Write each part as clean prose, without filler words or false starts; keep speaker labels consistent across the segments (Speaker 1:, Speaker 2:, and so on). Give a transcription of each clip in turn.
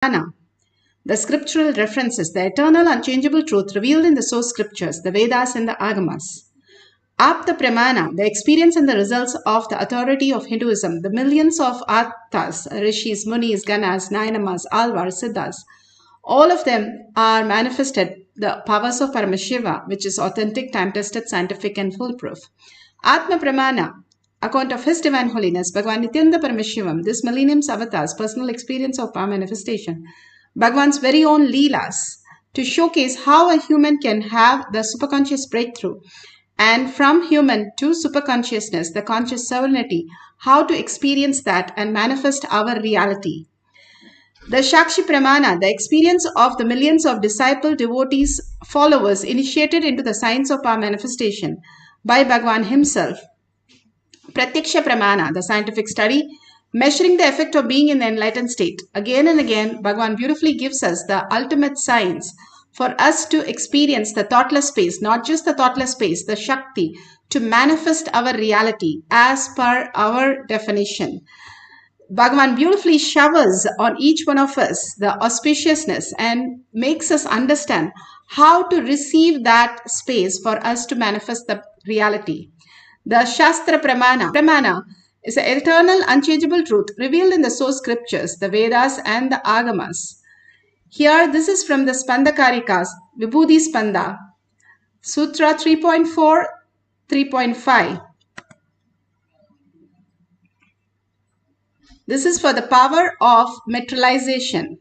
Speaker 1: The scriptural references, the eternal unchangeable truth revealed in the source scriptures, the Vedas and the Agamas. Apta Pramana, the experience and the results of the authority of Hinduism, the millions of Attas, Rishis, Munis, Ganas, Nainamas, Alvars, Siddhas, all of them are manifested the powers of Paramashiva, which is authentic, time-tested, scientific and foolproof. Atma Pramana, account of His Divine Holiness, Bhagavan Nithyananda Paramashivam, this millennium's avatar's personal experience of power manifestation, Bhagavan's very own Leelas, to showcase how a human can have the superconscious breakthrough, and from human to superconsciousness, the conscious serenity, how to experience that and manifest our reality. The Shakshi Pramana, the experience of the millions of disciple, devotees, followers initiated into the science of power manifestation by Bhagavan himself. Pratyaksha Pramana, the scientific study, measuring the effect of being in the enlightened state. Again and again, Bhagavan beautifully gives us the ultimate science for us to experience the thoughtless space, not just the thoughtless space, the Shakti, to manifest our reality as per our definition. Bhagavan beautifully showers on each one of us the auspiciousness and makes us understand how to receive that space for us to manifest the reality. The Shastra Pramana is an eternal, unchangeable truth revealed in the source scriptures, the Vedas and the Agamas. Here, this is from the Spanda Karikas, Vibhuti Spanda, Sutra 3.4, 3.5. This is for the power of materialization.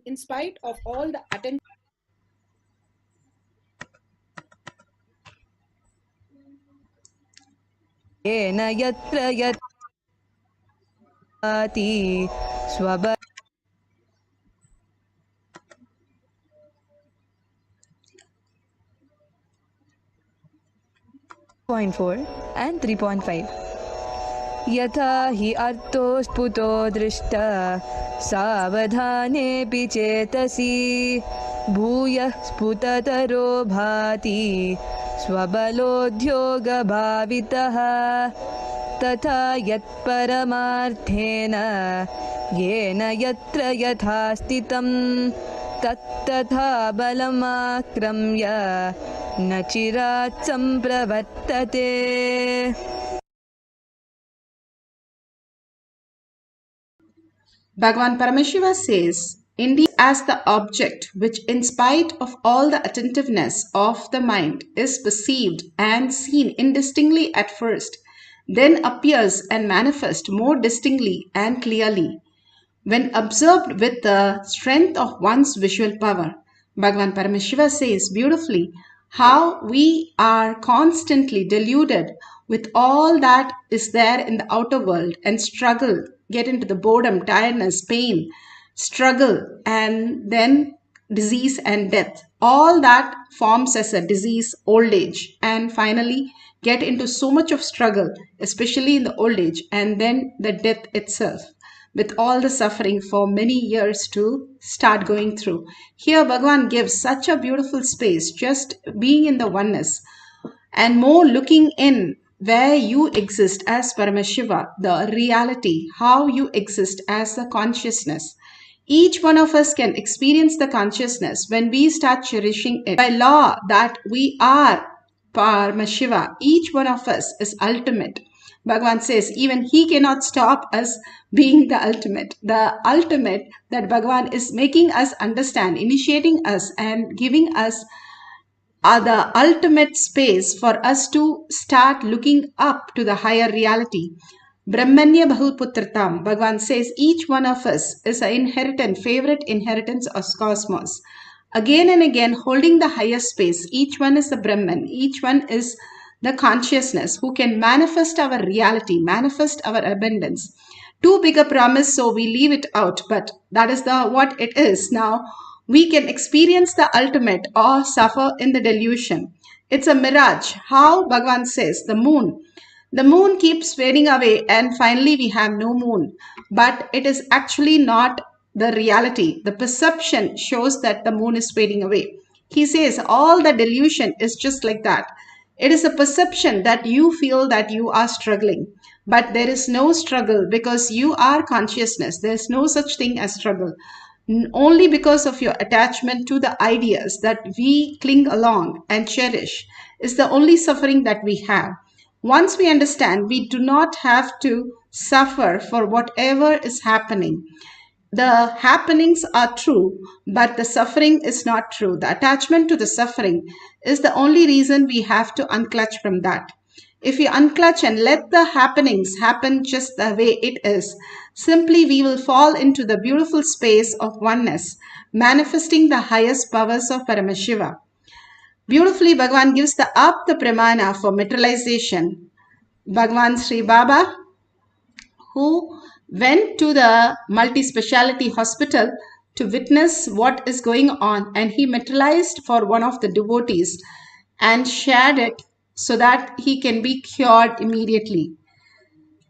Speaker 2: In spite of all the attention.
Speaker 3: Point 4 and 3.5. यथा हि अर्थो स्फुटो दृष्टा सावधानेऽपि चेतसि भूयः स्फुटतरो भाति स्वबलोद्योगभावितः तथा यत्परमार्थेन येन यत्र यथा स्थितं तत्तथा बलमाक्रम्य न चिरात् सम्प्रवर्तते.
Speaker 1: Bhagavan Paramashiva says, indeed as the object which in spite of all the attentiveness of the mind is perceived and seen indistinctly at first, then appears and manifests more distinctly and clearly when observed with the strength of one's visual power. Bhagavan Paramashiva says beautifully how we are constantly deluded with all that is there in the outer world and struggle, get into the boredom, tiredness, pain, struggle, and then disease and death. All that forms as a disease, old age, and finally get into so much of struggle, especially in the old age, and then the death itself, with all the suffering for many years to start going through. Here Bhagavan gives such a beautiful space, just being in the oneness and more looking in where you exist as Paramashiva, the reality, how you exist as the consciousness. Each one of us can experience the consciousness when we start cherishing it. By law that we are Paramashiva, each one of us is ultimate. Bhagavan says even he cannot stop us being the ultimate. The ultimate that Bhagavan is making us understand, initiating us and giving us are the ultimate space for us to start looking up to the higher reality. Brahmanya Bahulputratam, Bhagavan says each one of us is an inheritance, favorite inheritance of cosmos. Again and again holding the higher space, each one is the Brahman, each one is the consciousness who can manifest our reality, manifest our abundance. Too big a promise, so we leave it out, but that is what it is. Now we can experience the ultimate or suffer in the delusion. It's a mirage. How Bhagavan says, the moon keeps fading away and finally we have no moon. But it is actually not the reality. The perception shows that the moon is fading away. He says all the delusion is just like that. It is a perception that you feel that you are struggling, but there is no struggle because you are consciousness. There is no such thing as struggle. Only because of your attachment to the ideas that we cling along and cherish is the only suffering that we have. Once we understand, we do not have to suffer for whatever is happening. The happenings are true, but the suffering is not true. The attachment to the suffering is the only reason we have to unclutch from that. If we unclutch and let the happenings happen just the way it is, simply we will fall into the beautiful space of oneness, manifesting the highest powers of Paramashiva. Beautifully, Bhagavan gives the Apta Pramana for materialization. Bhagavan Sri Baba, who went to the multi-speciality hospital to witness what is going on, and he materialized for one of the devotees and shared it so that he can be cured immediately.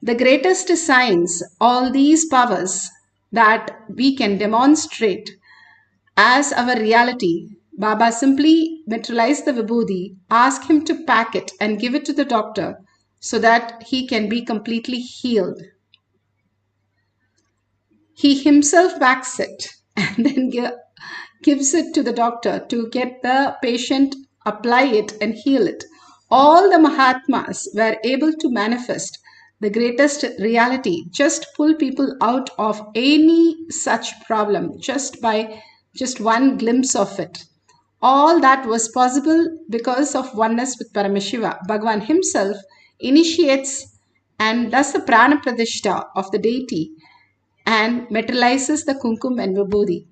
Speaker 1: The greatest signs, all these powers that we can demonstrate as our reality, Baba simply materialized the vibhuti, asked him to pack it and give it to the doctor so that he can be completely healed. He himself packs it and then gives it to the doctor to get the patient apply it and heal it. All the Mahatmas were able to manifest the greatest reality, just pull people out of any such problem just by just one glimpse of it. All that was possible because of oneness with Paramashiva. Bhagavan himself initiates and does the prana pradishta of the deity and materializes the kumkum and vibhuti.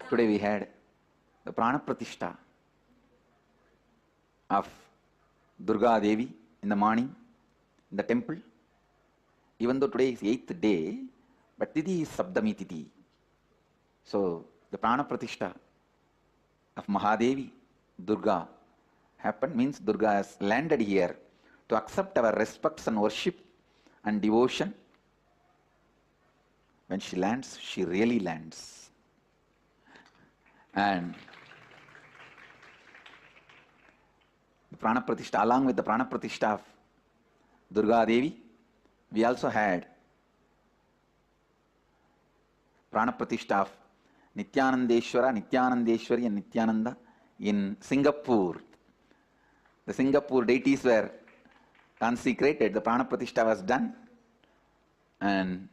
Speaker 4: Today we had the Prana Pratishta of Durga Devi in the morning in the temple. Even though today is 8th day, but Tithi is Sabdami Tithi. So the Prana Pratishta of Mahadevi, Durga, happened, means Durga has landed here to accept our respects and worship and devotion. When she lands, she really lands. And the Prana Pratishta, along with the Prana Pratishta of Durga Devi, we also had Prana Pratishta of Nithyanandeshwara, Nithyanandeshwari and Nithyananda in Singapore. The Singapore deities were consecrated, the Prana Pratishta was done, and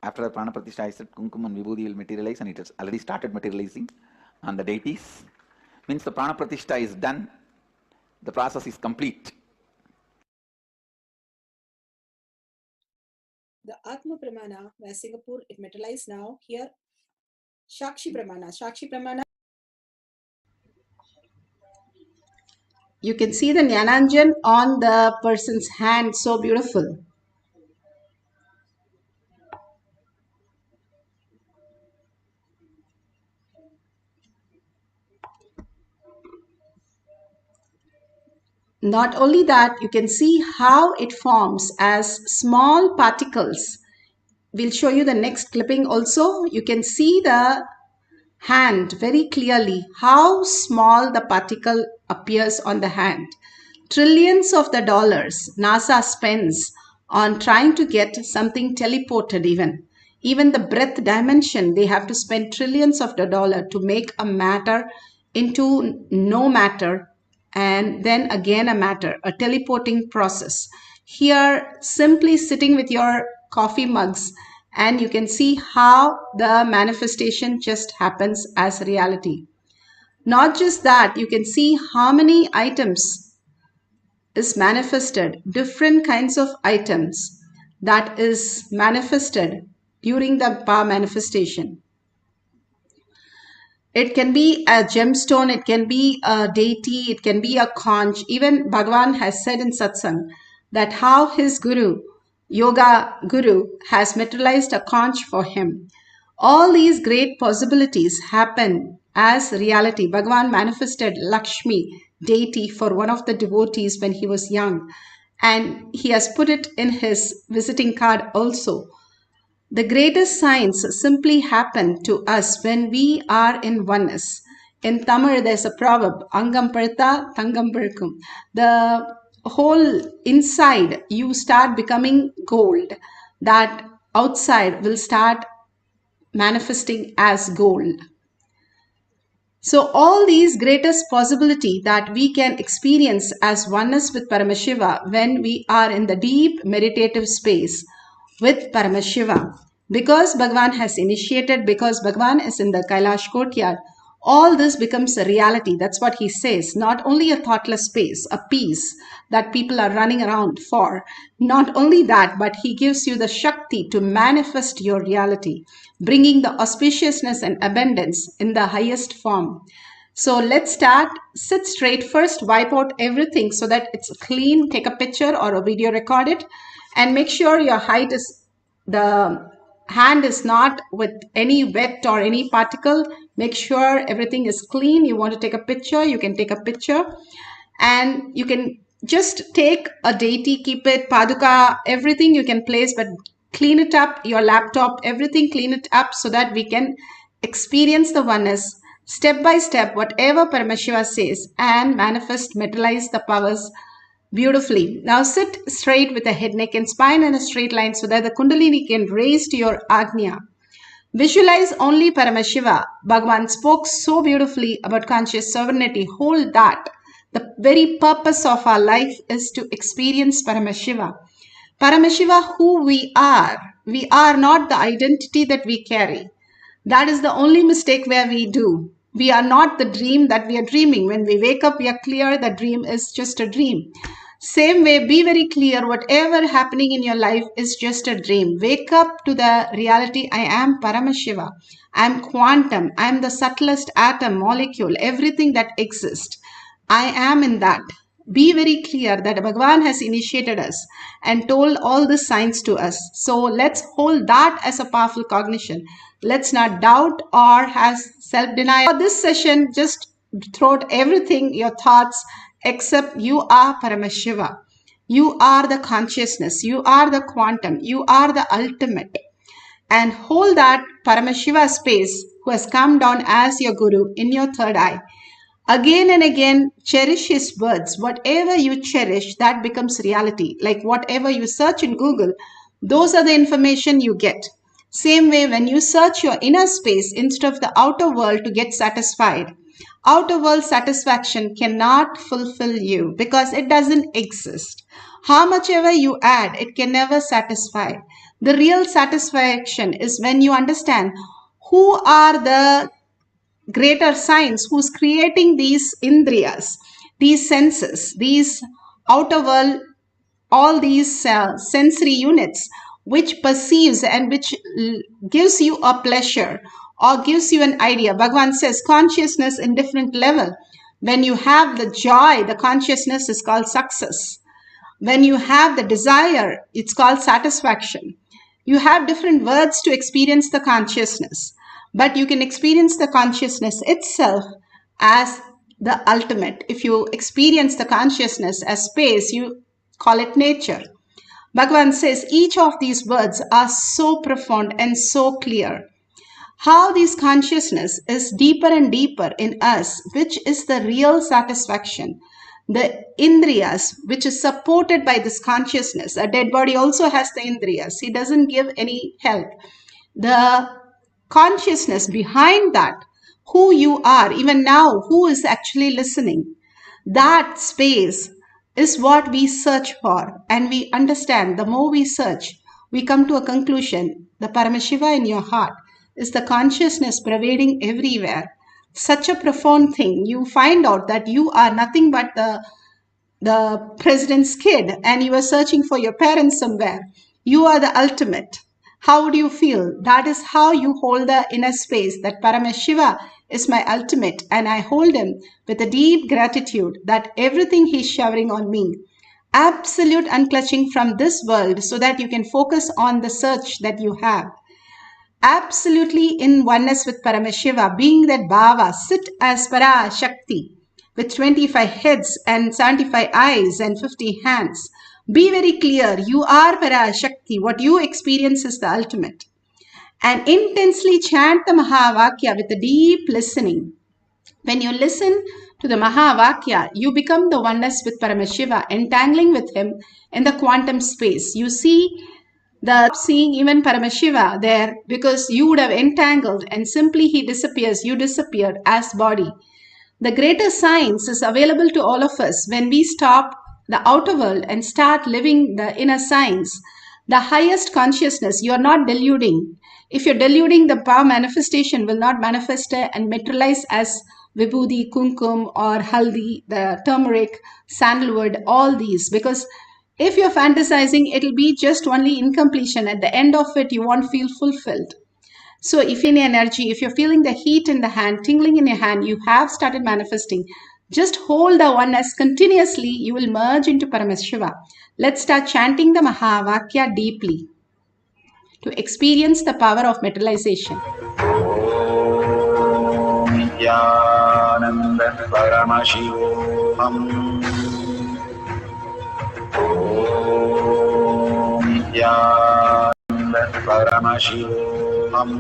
Speaker 4: after the Prana Pratishta, I said Kumkum and Vibhuti will materialize, and it has already started materializing on the deities. Means the Prana Pratishta is done, the process is complete.
Speaker 2: The Atma Pramana, where Singapore, it materialized now. Here, Shakshi Pramana. Shakshi Pramana.
Speaker 1: You can see the Jnananjan on the person's hand, so beautiful. Not only that, you can see how it forms as small particles. We'll show you the next clipping also. You can see the hand very clearly, how small the particle appears on the hand. Trillions of the dollars NASA spends on trying to get something teleported even. Even the breadth dimension, they have to spend trillions of the dollar to make a matter into no matter and then again a matter, a teleporting process. Here, simply sitting with your coffee mugs, and you can see how the manifestation just happens as reality. Not just that, you can see how many items is manifested, different kinds of items that is manifested during the power manifestation. It can be a gemstone, it can be a deity, it can be a conch. Even Bhagavan has said in satsang that how his guru, yoga guru, has materialized a conch for him. All these great possibilities happen as reality. Bhagavan manifested Lakshmi deity for one of the devotees when he was young. And he has put it in his visiting card also. The greatest signs simply happen to us when we are in oneness. In Tamil, there's a proverb, Angam Partha, Tangam Pirkum. The whole inside, you start becoming gold. That outside will start manifesting as gold. So all these greatest possibility that we can experience as oneness with Paramashiva when we are in the deep meditative space with Paramashiva. Because Bhagavan has initiated, because Bhagavan is in the Kailash courtyard, all this becomes a reality. That's what he says. Not only a thoughtless space, a peace that people are running around for. Not only that, but he gives you the Shakti to manifest your reality, bringing the auspiciousness and abundance in the highest form. So let's start. Sit straight first, wipe out everything so that it's clean. Take a picture or a video, record it, and make sure your height is, the hand is not with any wet or any particle. Make sure everything is clean. You want to take a picture, you can take a picture, and you can just take a deity, keep it, paduka, everything you can place, but clean it up, your laptop, everything, clean it up so that we can experience the oneness step by step, whatever Paramashiva says, and manifest, materialize the powers beautifully. Now sit straight with the head, neck and spine in a straight line so that the Kundalini can raise to your Agnya. Visualize only Paramashiva. Bhagavan spoke so beautifully about conscious sovereignty. Hold that. The very purpose of our life is to experience Paramashiva. Paramashiva, who we are. We are not the identity that we carry. That is the only mistake where we do. We are not the dream that we are dreaming. When we wake up, we are clear the dream is just a dream. Same way, be very clear, whatever happening in your life is just a dream. Wake up to the reality, I am Paramashiva. I am quantum. I am the subtlest atom, molecule, everything that exists. I am in that. Be very clear that Bhagavan has initiated us and told all the signs to us. So let's hold that as a powerful cognition. Let's not doubt or have self-denial. For this session, just throw out everything, your thoughts, except you are Paramashiva. You are the consciousness. You are the quantum. You are the ultimate. And hold that Paramashiva space who has come down as your guru in your third eye. Again and again, cherish his words. Whatever you cherish, that becomes reality. Like whatever you search in Google, those are the information you get. Same way, when you search your inner space instead of the outer world to get satisfied, outer world satisfaction cannot fulfill you because it doesn't exist. How much ever you add, it can never satisfy. The real satisfaction is when you understand who are the greater science who's creating these indriyas, these senses, these outer world, all these sensory units which perceives and which gives you a pleasure or gives you an idea. Bhagavan says consciousness in different level. When you have the joy, the consciousness is called success. When you have the desire, it's called satisfaction. You have different words to experience the consciousness, but you can experience the consciousness itself as the ultimate. If you experience the consciousness as space, you call it nature. Bhagavan says each of these words are so profound and so clear. How this consciousness is deeper and deeper in us, which is the real satisfaction. The indriyas, which is supported by this consciousness. A dead body also has the indriyas. He doesn't give any help. The consciousness behind that, who you are, even now, who is actually listening, that space is what we search for. And we understand the more we search, we come to a conclusion. The Paramashiva in your heart is the consciousness pervading everywhere. Such a profound thing. You find out that you are nothing but the president's kid and you are searching for your parents somewhere. You are the ultimate. How would you feel? That is how you hold the inner space, that Paramashiva is my ultimate and I hold him with a deep gratitude that everything he's showering on me. Absolute unclutching from this world so that you can focus on the search that you have. Absolutely in oneness with Paramashiva, being that Bhava, sit as Parashakti. with 25 heads and 75 eyes and 50 hands. Be very clear. You are Parashakti. What you experience is the ultimate. And intensely chant the Mahavakya with a deep listening. When you listen to the Mahavakya, you become the oneness with Paramashiva, entangling with him in the quantum space. You see seeing even Paramashiva there because you would have entangled and simply he disappears, you disappear as body. The greater science is available to all of us when we stop the outer world and start living the inner science. The highest consciousness, you are not deluding. If you're deluding, the power manifestation will not manifest and materialize as vibhuti, kumkum, or haldi, the turmeric, sandalwood, all these. Because if you're fantasizing, it'll be just only incompletion. At the end of it, you won't feel fulfilled. So if in energy, if you're feeling the heat in the hand, tingling in your hand, you have started manifesting. Just hold the oneness continuously, you will merge into Paramashiva. Let's start chanting the Mahavakya deeply to experience the power of materialization.
Speaker 5: Nithyananda Paramashivoham. Nithyananda Paramashivoham.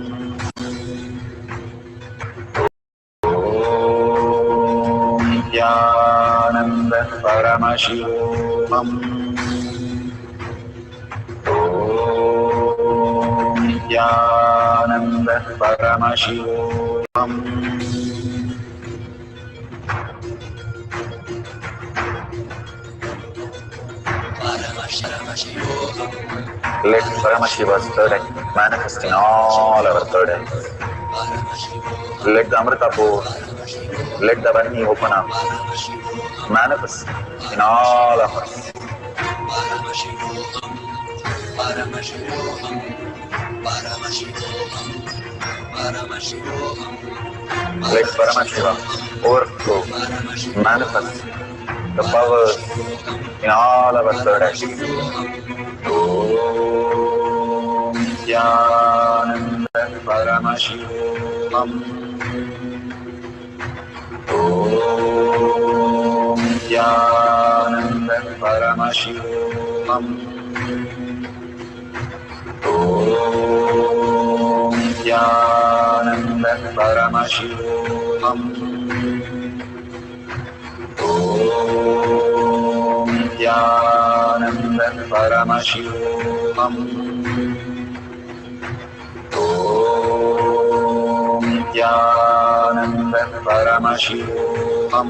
Speaker 5: Nithyananda Paramashivoham. Nithyananda Paramashivoham. Let Paramashiva's third eye manifest in all our third eyes. Let the Amrita pour, let the Varni open up, manifest in all of us. Let Paramashiva overflow, manifest the powers in all our third eyes. Om Nithyananda Paramashivoham. Om Nithyananda Paramashivoham. Om Nithyananda Paramashivoham. Om Nithyananda Paramashivoham. Om Nithyananda Paramashivoham.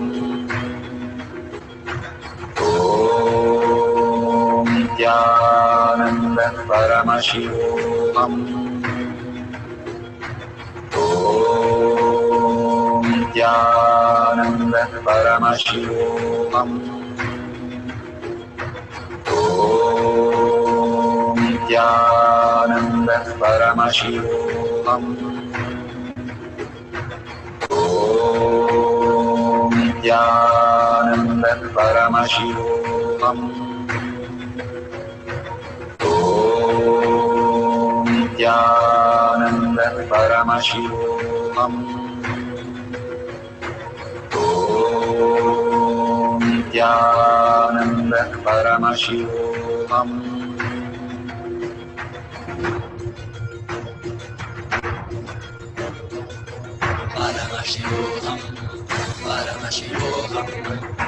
Speaker 5: Om Nithyananda Paramashivoham. Om Nithyananda Paramashivoham. Om Nithyananda Paramashivoham. Om Nithyananda Paramashivoham. Om Nithyananda Paramashivoham. Om Nithyananda Paramashivoham.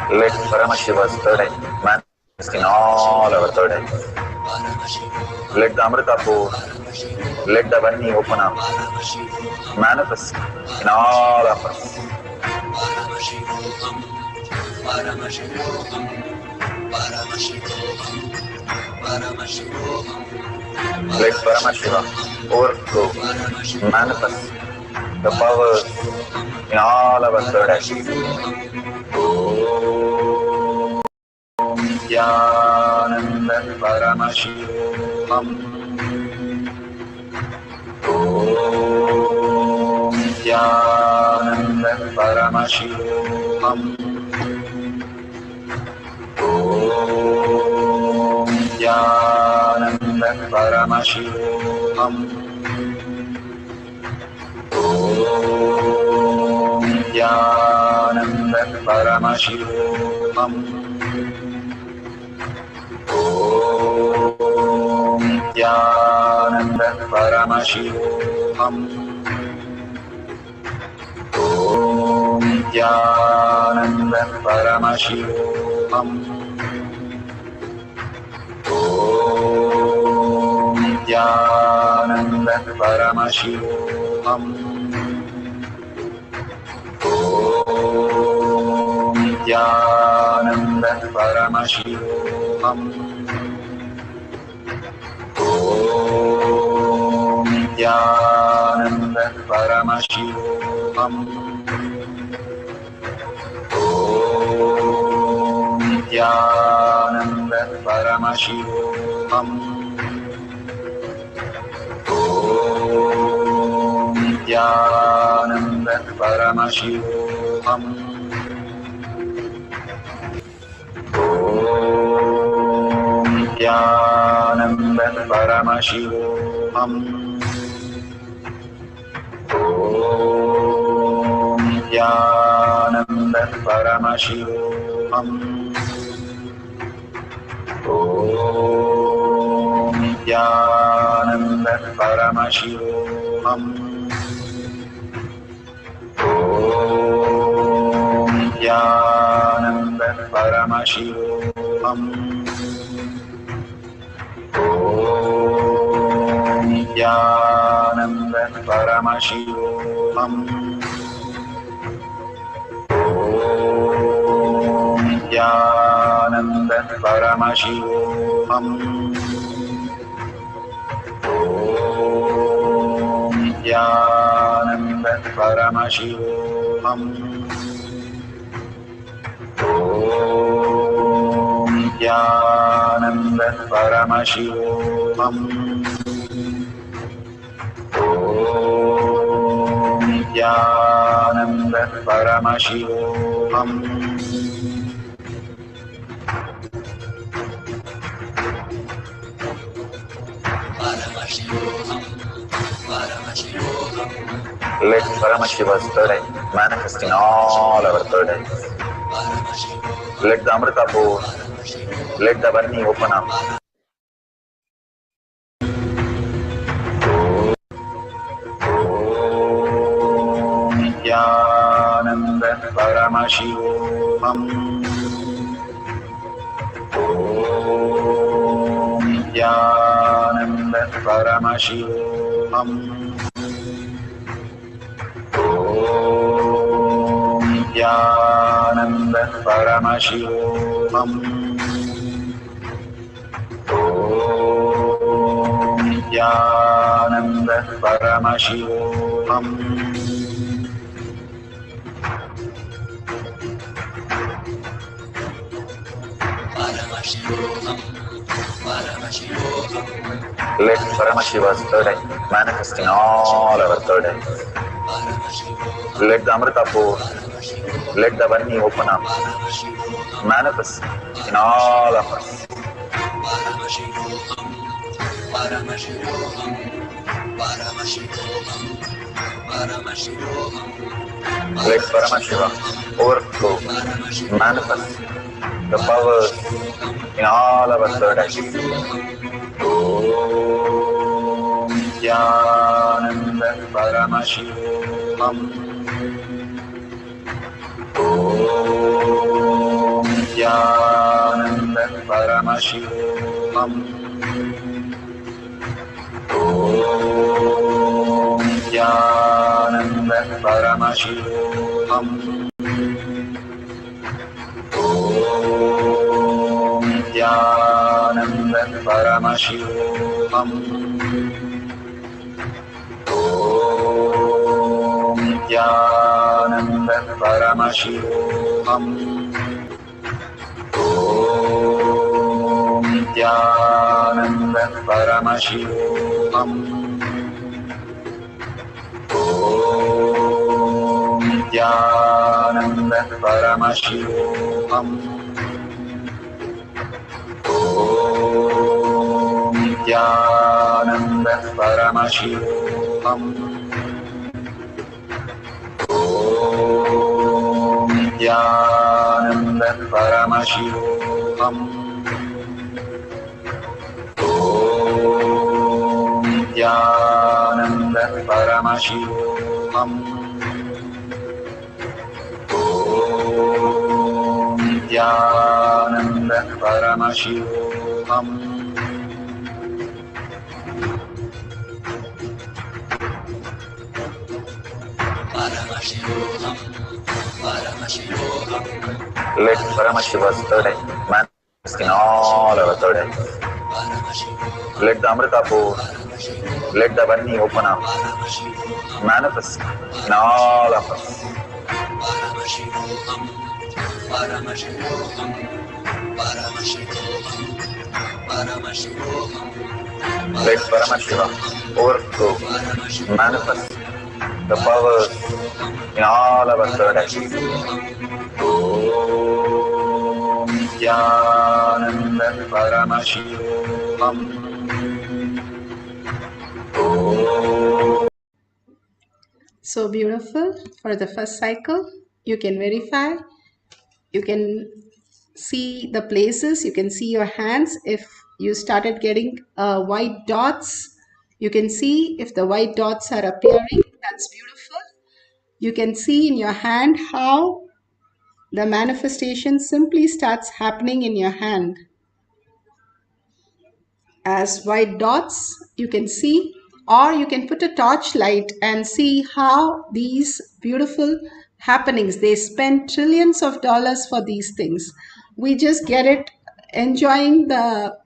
Speaker 5: Let Paramashiva's third eye manifest in all our third eyes. Let the Amrita pour, let the Varni open up, manifest in all of us. Let Paramashiva overflow, manifest the powers in all our third eyes. Om Nithyananda Paramashivoham. Om Nithyananda Paramashivoham. Om Nithyananda Paramashivoham. Om Nithyananda Paramashivoham. Om Nithyananda Paramashivoham. Om Nithyananda Paramashivoham. Om Nithyananda Paramashivoham. Om Nithyananda Paramashivoham. Om Nithyananda Paramashivoham. Om Nithyananda Paramashivoham. Om Nithyananda Paramashivoham. Om Nithyananda Paramashivoham. Om Nithyananda Paramashivoham. Om Nithyananda Paramashivoham. Om Nithyananda Paramashivoham. Om Nithyananda Paramashivoham. Om Nithyananda Paramashivoham. Om Nithyananda Paramashivoham. Om Nithyananda Paramashivoham. Om Nithyananda Paramashivoham. Let Paramashiva's third eye manifest in all our third eyes. Let the Amrita pour, let the Varni open up. Om Nithyananda Paramashivoham. Om Nithyananda Paramashivoham. Om Nithyananda Paramashivoham. Om Nithyananda Paramashivoham. Let Paramashiva's third eye manifest in all our third eyes. Let the Amrita pour, let the Varni open up, manifest in all of us. Let Paramashiva overflow, manifest the powers in all our third eyes. Om Nithyananda Paramashivoham. Om Nithyananda Paramashivoham. Om Nithyananda Paramashivoham. Om Nithyananda Paramashivoham. Om Nithyananda Paramashivoham. Om Nithyananda Paramashivoham. Om Nithyananda Paramashivoham. Om Nithyananda Paramashivoham. Om Nithyananda Paramashivoham. Om Nithyananda Paramashivoham. Om Nithyananda Paramashivoham. Let Paramashiva's third eye manifest in all our third eyes. Let the Amrita pour, let the Vani open up, manifest in all of us. Let Paramashiva overflow, manifest the powers in all our third eyes. Om Nithyananda Paramashivoham.
Speaker 1: So beautiful. For the first cycle, you can verify, you can see the places, you can see your hands. If you started getting white dots, you can see if the white dots are appearing. That's beautiful. You can see in your hand how the manifestation simply starts happening in your hand. As white dots, you can see, or you can put a torchlight and see how these beautiful happenings, they spend trillions of dollars for these things. We just get it enjoying the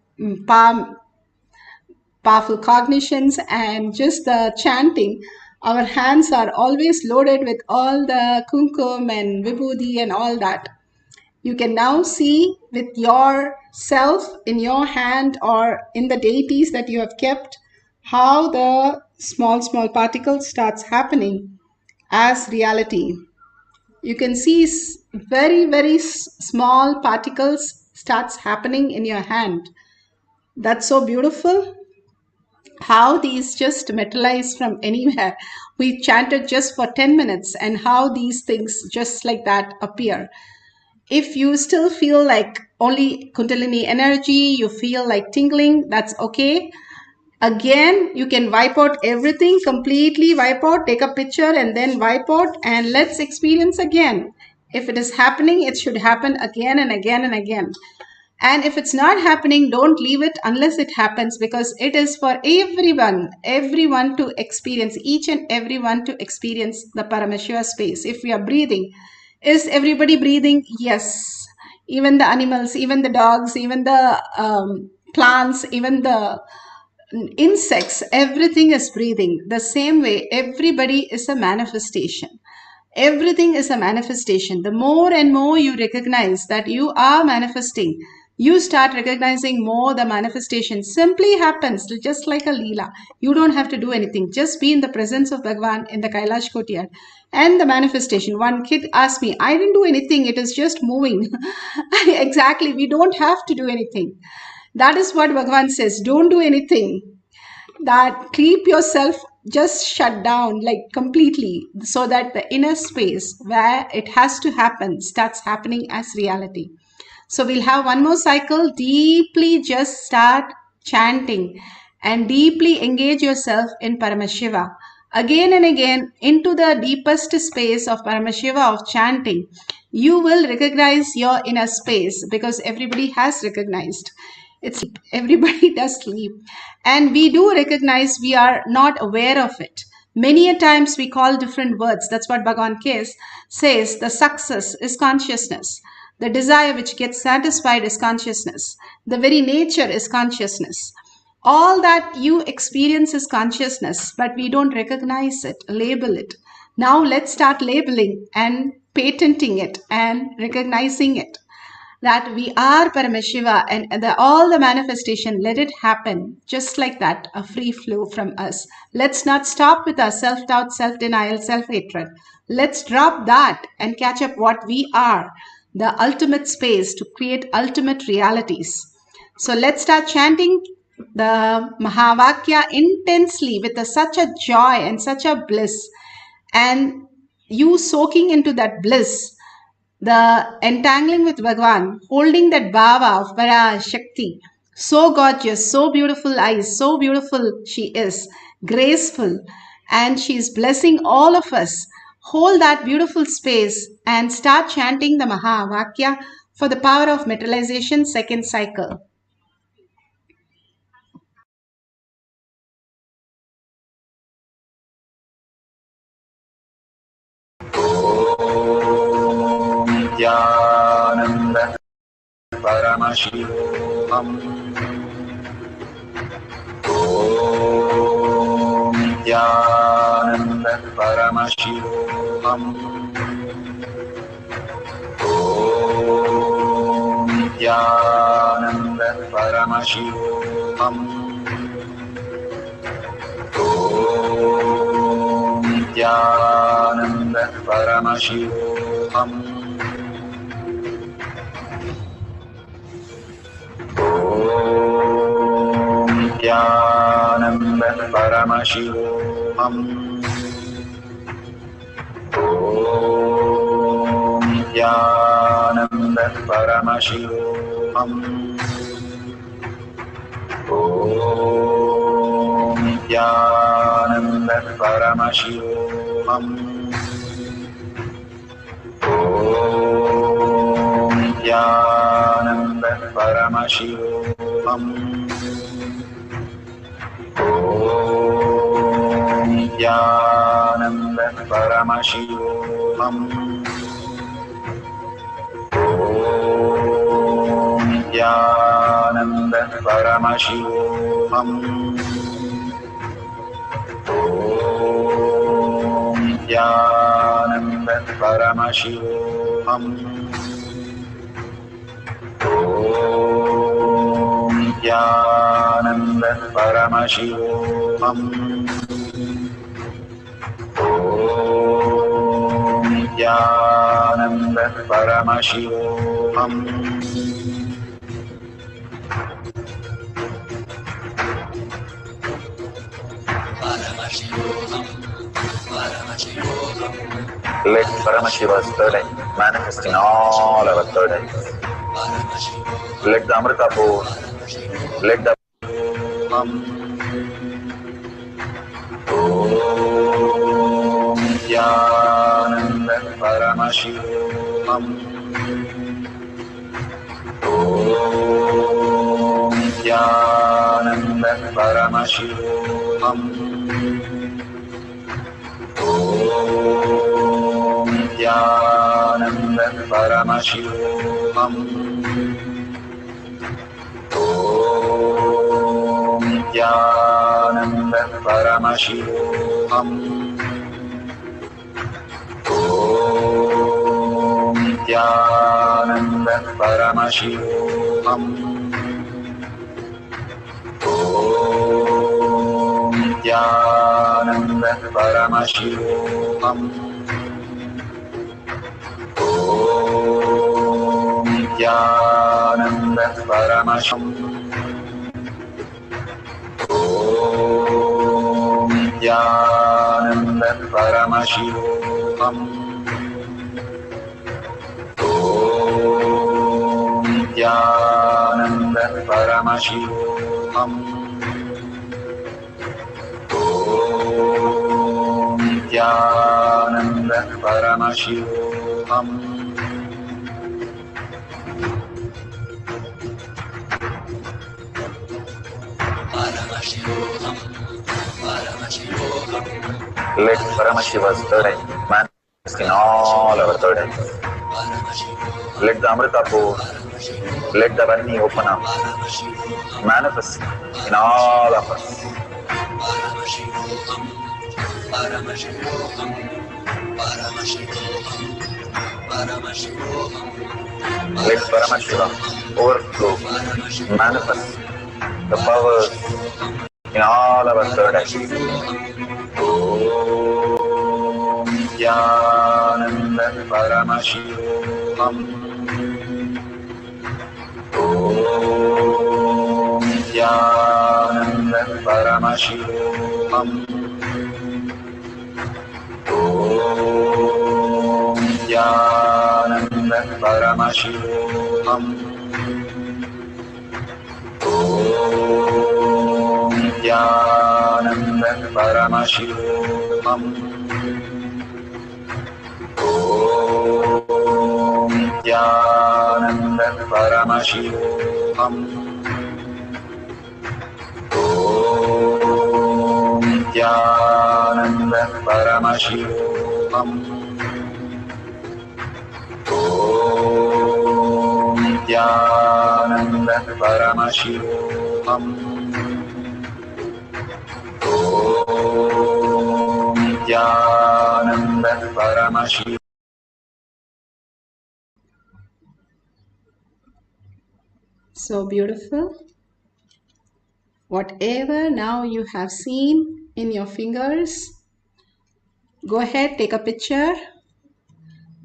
Speaker 1: powerful cognitions and just the chanting. Our hands are always loaded with all the kumkum and vibhuti and all that. You can now see with yourself in your hand or in the deities that you have kept how the small particles starts happening as reality. You can see very small particles starts happening in your hand. That's so beautiful how these just materialize from anywhere. We chanted just for 10 minutes and how these things just like that appear. If you still feel like only Kundalini energy, you feel like tingling, that's okay. Again, you can wipe out everything, completely wipe out, take a picture and then wipe out, and let's experience again. If it is happening, it should happen again and again and again. And if it's not happening, don't leave it unless it happens, because it is for everyone to experience, each and everyone to experience the Paramashiva space. If we are breathing, is everybody breathing? Yes. Even the animals, even the dogs, even the plants, even the insects, everything is breathing. The same way, everybody is a manifestation. Everything is a manifestation. The more and more you recognize that you are manifesting, you start recognizing more the manifestation simply happens just like a Leela. You don't have to do anything. Just be in the presence of Bhagwan in the Kailash Courtyard and the manifestation. One kid asked me, I didn't do anything. It is just moving. Exactly. We don't have to do anything. That is what Bhagwan says. Don't do anything. That keep yourself just shut down like completely, so that the inner space where it has to happen starts happening as reality. So we'll have one more cycle. Deeply just start chanting and deeply engage yourself in Paramashiva. Again and again into the deepest space of Paramashiva, of chanting. You will recognize your inner space, because everybody has recognized. It's everybody does sleep. And we do recognize we are not aware of it. Many a times we call different words. That's what Bhagavan Kes says. The success is consciousness. The desire which gets satisfied is consciousness. The very nature is consciousness. All that you experience is consciousness, but we don't recognize it, label it. Now let's start labeling and patenting it and recognizing it. That we are Paramashiva, and all the manifestation, let it happen just like that, a free flow from us. Let's not stop with our self-doubt, self-denial, self-hatred. Let's drop that and catch up what we are, the ultimate space to create ultimate realities. So let's start chanting the Mahavakya intensely with such a joy and such a bliss, and you soaking into that bliss. The entangling with Bhagwan, holding that bhava of Parashakti, so gorgeous, so beautiful eyes, so beautiful she is, graceful, and she is blessing all of us. Hold that beautiful space and start chanting the Mahavakya for the power of materialization second cycle.
Speaker 5: Nithyananda Paramashivoham. Om Nithyananda Paramashivoham. Om Nithyananda Paramashivoham. Om Nithyananda Paramashivoham. Om Nithyananda Paramashivoham. Om Nithyananda Paramashivoham. Om Nithyananda Paramashivoham. Om Nithyananda Paramashivoham. Om Nithyananda Paramashivoham. Om Nithyananda Paramashivoham. Om Nithyananda Paramashivoham. Om Nithyananda Paramashivoham. Om Nithyananda Paramashivoham. Let Paramashiva's third eye manifest in all our third eyes. Let the Amrita pour, let the Om Nithyananda Paramashivoham. Om Nithyananda Paramashivoham. Om Nithyananda Paramashivoham. Om Nithyananda Paramashivoham. Om Nithyananda Paramashivoham. Om Nithyananda Paramashivoham. Om Nithyananda Paramashivoham. Om Nithyananda Paramashivoham. Om Nithyananda Paramashivoham. Om Nithyananda Paramashivoham. Let Paramashiva's third eye manifest in all our third eyes. Let the Amrita pour, let the Vani open up, manifest in all of us. Let Paramashiva overflow, manifest the powers in all our third eyes. Om Nithyananda Paramashivoham. Om Nithyananda Paramashivoham. Om Nithyananda Paramashivoham. Om Nithyananda Paramashivam. Om Nithyananda Paramashivam. Om Nithyananda Paramashivam. Om Nithyananda Paramashivam. Om Nithyananda Paramashivam.
Speaker 1: So beautiful. Whatever now you have seen in your fingers, go ahead, take a picture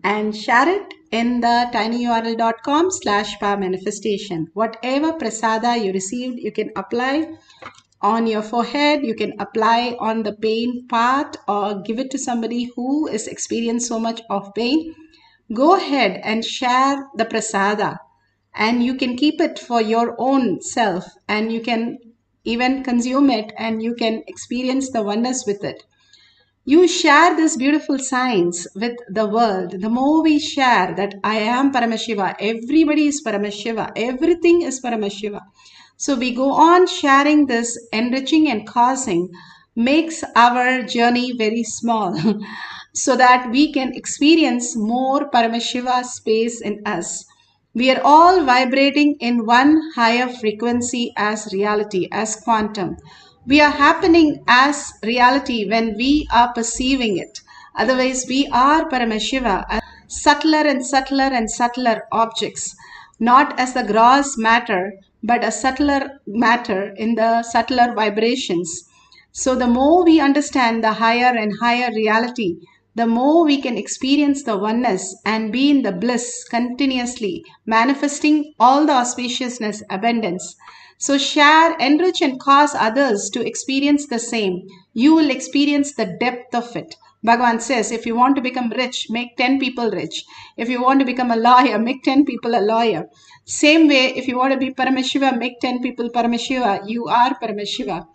Speaker 1: and share it in the tinyurl.com/powermanifestation. Whatever prasada you received, you can apply on your forehead, you can apply on the pain part, or give it to somebody who is experiencing so much of pain. Go ahead and share the prasada, and you can keep it for your own self, and you can even consume it, and you can experience the oneness with it. You share this beautiful science with the world. The more we share that I am Paramashiva, everybody is Paramashiva, everything is Paramashiva. So we go on sharing this, enriching and causing makes our journey very small so that we can experience more Paramashiva space in us. We are all vibrating in one higher frequency as reality, as quantum. We are happening as reality when we are perceiving it. Otherwise, we are Paramashiva, as subtler and subtler and subtler objects, not as the gross matter, but a subtler matter in the subtler vibrations. So the more we understand the higher and higher reality, the more we can experience the oneness and be in the bliss continuously, manifesting all the auspiciousness, abundance. So share, enrich and cause others to experience the same. You will experience the depth of it. Bhagavan says, if you want to become rich, make 10 people rich. If you want to become a lawyer, make 10 people a lawyer. Same way, if you want to be Paramashiva, make 10 people Paramashiva. You are Paramashiva.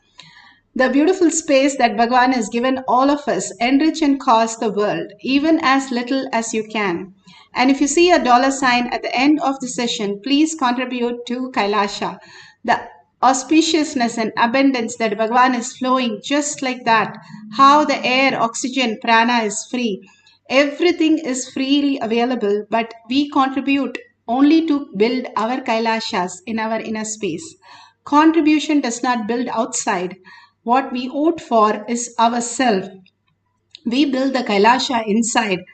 Speaker 1: The beautiful space that Bhagavan has given all of us, enrich and cause the world, even as little as you can. And if you see a dollar sign at the end of the session, please contribute to Kailasha. The auspiciousness and abundance that Bhagavan is flowing just like that. How the air, oxygen, prana is free. Everything is freely available, but we contribute only to build our Kailashas in our inner space. Contribution does not build outside. What we vote for is ourself. We build the Kailasha inside,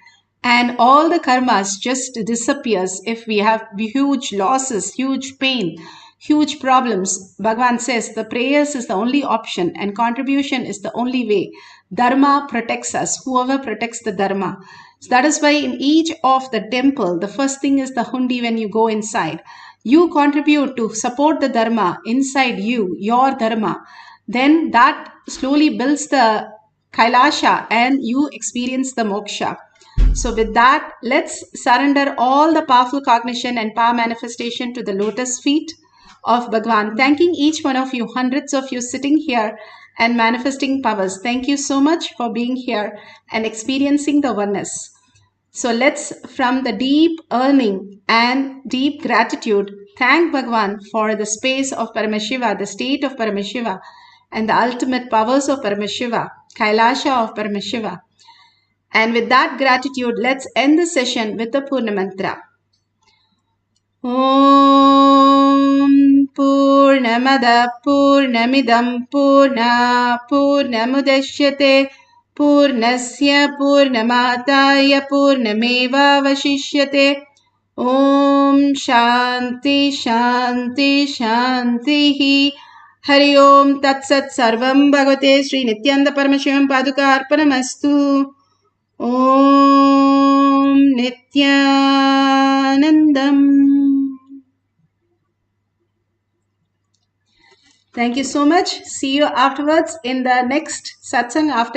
Speaker 1: and all the karmas just disappears if we have huge losses, huge pain, huge problems. Bhagavan says the prayers is the only option and contribution is the only way. Dharma protects us, whoever protects the Dharma. So that is why in each of the temple, the first thing is the hundi when you go inside. You contribute to support the Dharma inside you, your Dharma. Then that slowly builds the Kailasha and you experience the moksha. So with that, let's surrender all the powerful cognition and power manifestation to the lotus feet of Bhagavan. Thanking each one of you, hundreds of you sitting here and manifesting powers. Thank you so much for being here and experiencing the oneness. So let's, from the deep yearning and deep gratitude, thank Bhagavan for the space of Paramashiva, the state of Paramashiva, and the ultimate powers of Paramashiva, Kailasha of Paramashiva. And with that gratitude, let's end the session with the Purna Mantra. Om Purnamada Purnamidam Purna Purnamudashyate Purnasya Purnamataya Purnameva Vashishyate. Om Shanti Shanti Shanti. Hari Om Tat Sat Sarvam Bhagavate Sri Nithyananda Paramashivam Paduka Arpanamastu. Om Nithyanandam. Thank you so much. See you afterwards in the next satsang after